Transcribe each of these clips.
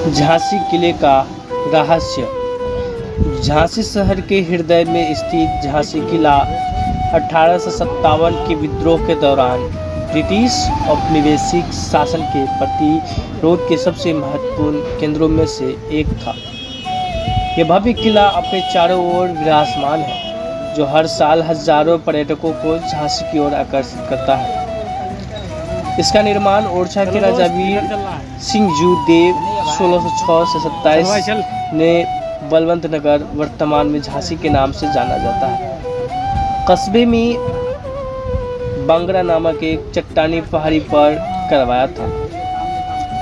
झांसी किले का रहस्य। झांसी शहर के हृदय में स्थित झांसी किला 1857 के विद्रोह के दौरान ब्रिटिश औपनिवेशिक शासन के प्रतिरोध के सबसे महत्वपूर्ण केंद्रों में से एक था। यह भव्य किला अपने चारों ओर विराजमान है, जो हर साल हजारों पर्यटकों को झांसी की ओर आकर्षित करता है। इसका निर्माण ओरछा के राजा वीर सिंह जू देव 1606 से 27 ने बलवंत नगर, वर्तमान में झांसी के नाम से जाना जाता है, कस्बे में बांगड़ा नामक एक चट्टानी पहाड़ी पर करवाया था।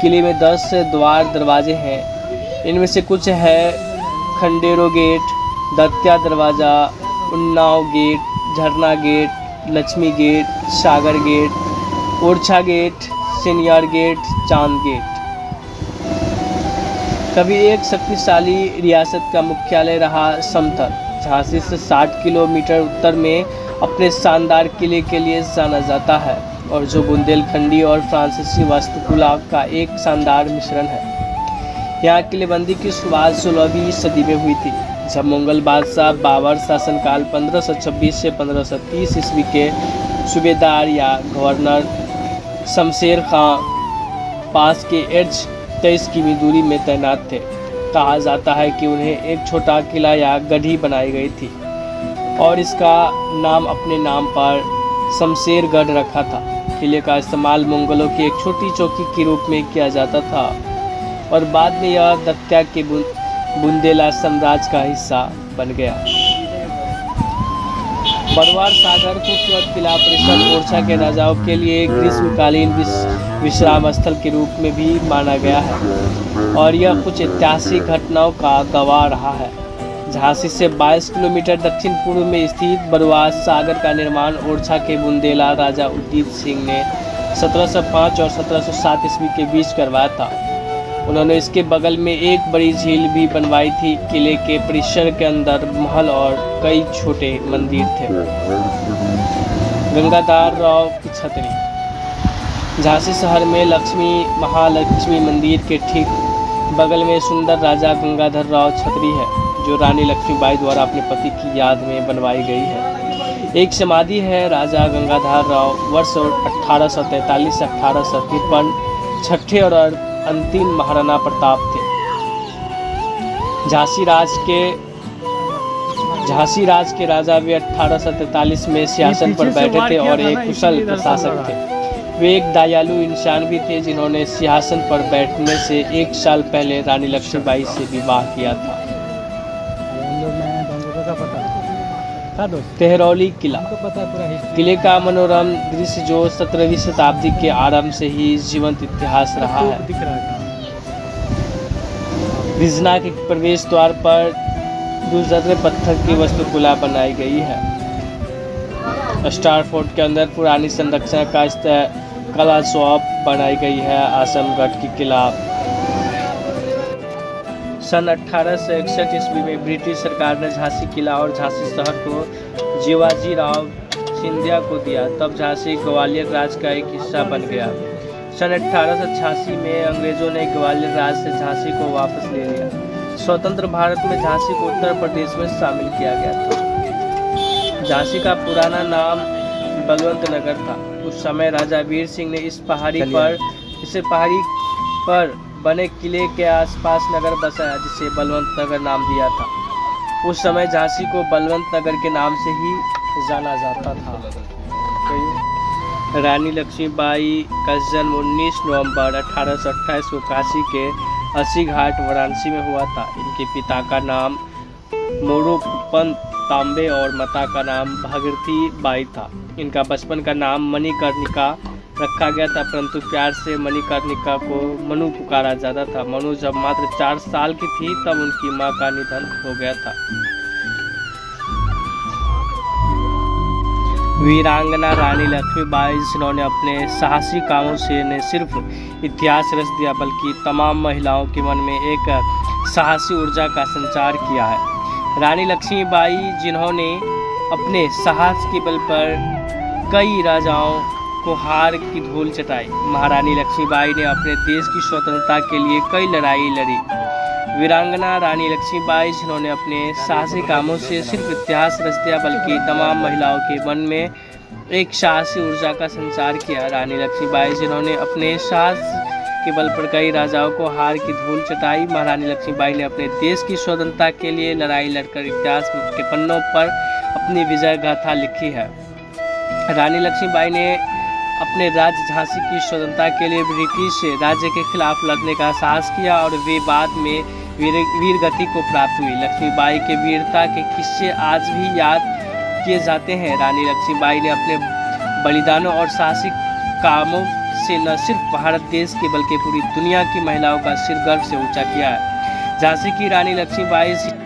किले में 10 द्वार दरवाजे हैं। इनमें से कुछ है खंडेरो गेट, दत्या दरवाजा, Unnao gate, Jharna gate, Lakshmi gate, Sagar gate, Orchha gate, Sainyar gate, Chand gate. कभी एक शक्तिशाली रियासत का मुख्यालय रहा समथर, झांसी से 60 किलोमीटर उत्तर में अपने शानदार किले के लिए जाना जाता है, और जो बुंदेलखंडी और फ्रांसीसी वास्तुकला का एक शानदार मिश्रण है। यहाँ किलेबंदी की शुरुआत 16वीं सदी में हुई थी, जब मुगल बादशाह बाबर शासनकाल 1526 से 1530 ईस्वी के सूबेदार या गवर्नर शमशेर खां पास के इर्द 23 किमी दूरी में तैनात थे। कहा जाता है कि उन्हें एक छोटा किला या गढ़ी बनाई गई थी और इसका नाम अपने नाम पर शमशेरगढ़ रखा था। किले का इस्तेमाल मुगलों की एक छोटी चौकी के रूप में किया जाता था और बाद में यह दत्या के बुंदेला साम्राज्य का हिस्सा बन गया। बरवार सागर खूबसूरत किला परिसर ओरछा के राजाओं के लिए ग्रीष्मकालीन विश्राम स्थल के रूप में भी माना गया है और यह कुछ ऐतिहासिक घटनाओं का गवाह रहा है। झांसी से 22 किलोमीटर दक्षिण पूर्व में स्थित बरवार सागर का निर्माण ओरछा के बुंदेला राजा उदित सिंह ने 1705 और 1707 ईस्वी के बीच करवाया था। उन्होंने इसके बगल में एक बड़ी झील भी बनवाई थी। किले के परिसर के अंदर महल और कई छोटे मंदिर थे। गंगाधर राव की छतरी। झांसी शहर में लक्ष्मी महालक्ष्मी मंदिर के ठीक बगल में सुंदर राजा गंगाधर राव छतरी है, जो रानी लक्ष्मीबाई द्वारा अपने पति की याद में बनवाई गई है। एक समाधि है राजा गंगाधर राव, वर्ष 1843 से 1853 छठे और अंतिम महाराणा प्रताप थे। झांसी राज के राजा भी 1843 में सिंहासन पर बैठे थे और एक कुशल प्रशासक थे। वे एक दयालु इंसान भी थे, जिन्होंने सिंहासन पर बैठने से 1 साल पहले रानी लक्ष्मीबाई से विवाह किया था। तेहरौली किला। किले का मनोरम दृश्य जो 17वीं शताब्दी के आरंभ से ही जीवंत इतिहास रहा है। रिजना के प्रवेश द्वार पर दुर्जर पत्थर की वास्तुकला बनाई गई है। स्टार फोर्ट के अंदर पुरानी संरचना का कला शॉप बनाई गई है। आसमगढ़ की किला सन 1861 ईस्वी में ब्रिटिश सरकार ने झांसी किला और झांसी शहर को जीवाजी राव सिंधिया को दिया। तब झांसी ग्वालियर राज का एक हिस्सा बन गया। सन 1886 में अंग्रेजों ने ग्वालियर राज से झांसी को वापस ले लिया। स्वतंत्र भारत में झांसी को उत्तर प्रदेश में शामिल किया गया था। झांसी का पुराना नाम बलवंत नगर था। उस समय राजा वीर सिंह ने इस पहाड़ी पर बने किले के आसपास नगर बसाया, जिसे बलवंत नगर नाम दिया था। उस समय झांसी को बलवंत नगर के नाम से ही जाना जाता था। रानी लक्ष्मीबाई का जन्म 19 नवंबर 1828 को काशी के अस्सी घाट वाराणसी में हुआ था। इनके पिता का नाम मोरोपंत तांबे और माता का नाम भागीरथी बाई था। इनका बचपन का नाम मणिकर्णिका रखा गया था, परंतु प्यार से मणिकर्णिका को मनु पुकारा जाता था। मनु जब मात्र 4 साल की थी तब उनकी मां का निधन हो गया था। वीरांगना रानी लक्ष्मीबाई, जिन्होंने अपने साहसी कामों से न सिर्फ इतिहास रच दिया बल्कि तमाम महिलाओं के मन में एक साहसी ऊर्जा का संचार किया है। रानी लक्ष्मीबाई, जिन्होंने अपने साहस के बल पर कई राजाओं को हार की धूल चटाई। महारानी लक्ष्मीबाई ने अपने देश की स्वतंत्रता के लिए कई लड़ाई लड़ी। वीरांगना रानी लक्ष्मीबाई, जिन्होंने अपने साहसी कामों से सिर्फ इतिहास रच दिया बल्कि तमाम महिलाओं के मन में एक साहसी ऊर्जा का संचार किया। रानी लक्ष्मीबाई, जिन्होंने अपने साहस के बल पर कई राजाओं को हार की धूल चटाई। महारानी लक्ष्मीबाई ने अपने देश की स्वतंत्रता के लिए लड़ाई लड़कर इतिहास के पन्नों पर अपनी विजय गाथा लिखी है। रानी लक्ष्मीबाई ने अपने राज्य झांसी की स्वतंत्रता के लिए ब्रिटिश राज्य के खिलाफ लड़ने का साहस किया और वे बाद में वीर गति को प्राप्त हुई। लक्ष्मीबाई के वीरता के किस्से आज भी याद किए जाते हैं। रानी लक्ष्मीबाई ने अपने बलिदानों और साहसी कामों से न सिर्फ भारत देश की बल्कि पूरी दुनिया की महिलाओं का सिर गर्व से ऊंचा किया है। झांसी की रानी लक्ष्मीबाई